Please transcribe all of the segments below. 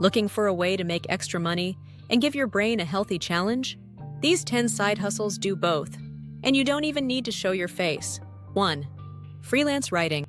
Looking for a way to make extra money and give your brain a healthy challenge? These 10 side hustles do both, and you don't even need to show your face. 1. Freelance writing.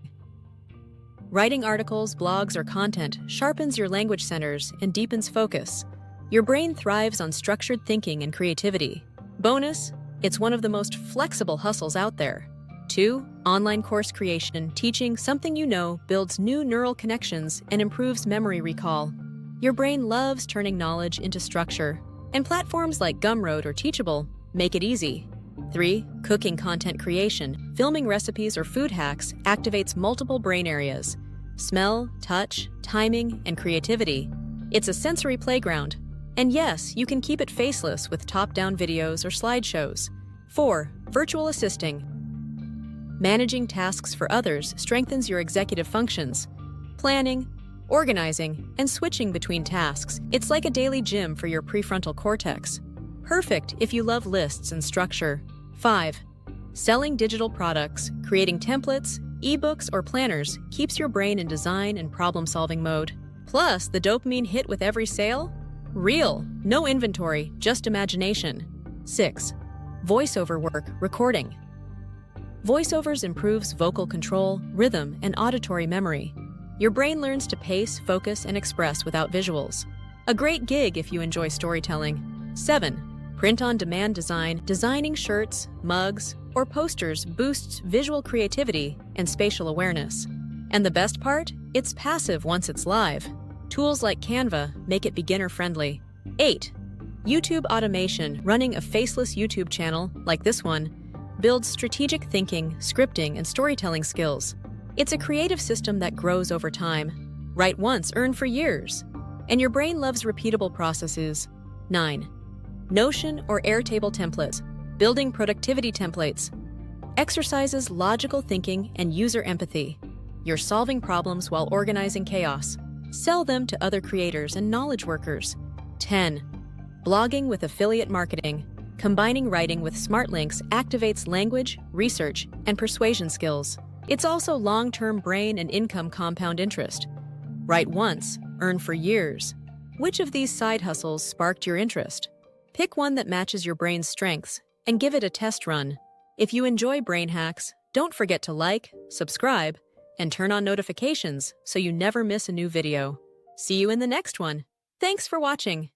Writing articles, blogs, or content sharpens your language centers and deepens focus. Your brain thrives on structured thinking and creativity. Bonus, it's one of the most flexible hustles out there. 2. Online course creation, teaching something you know builds new neural connections and improves memory recall. Your brain loves turning knowledge into structure, and platforms like Gumroad or Teachable make it easy. 3. Cooking content creation, filming recipes or food hacks activates multiple brain areas: smell, touch, timing, and creativity. It's a sensory playground. And yes, you can keep it faceless with top-down videos or slideshows. 4. Virtual assisting. Managing tasks for others strengthens your executive functions. Planning, organizing, and switching between tasks. It's like a daily gym for your prefrontal cortex. Perfect if you love lists and structure. 5. Selling digital products, creating templates, ebooks, or planners keeps your brain in design and problem-solving mode. Plus, the dopamine hit with every sale? Real, no inventory, just imagination. 6. Voiceover work, recording. Voiceovers improves vocal control, rhythm, and auditory memory. Your brain learns to pace, focus, and express without visuals. A great gig if you enjoy storytelling. 7. Print-on-demand design, designing shirts, mugs, or posters boosts visual creativity and spatial awareness. And the best part? It's passive once it's live. Tools like Canva make it beginner-friendly. 8. YouTube automation, running a faceless YouTube channel, like this one, builds strategic thinking, scripting, and storytelling skills. It's a creative system that grows over time. Write once, earn for years. And your brain loves repeatable processes. 9. Notion or Airtable templates, building productivity templates. Exercises logical thinking and user empathy. You're solving problems while organizing chaos. Sell them to other creators and knowledge workers. 10. Blogging with affiliate marketing. Combining writing with smart links activates language, research, and persuasion skills. It's also long-term brain and income compound interest. Write once, earn for years. Which of these side hustles sparked your interest? Pick one that matches your brain's strengths and give it a test run. If you enjoy brain hacks, don't forget to like, subscribe, and turn on notifications so you never miss a new video. See you in the next one. Thanks for watching.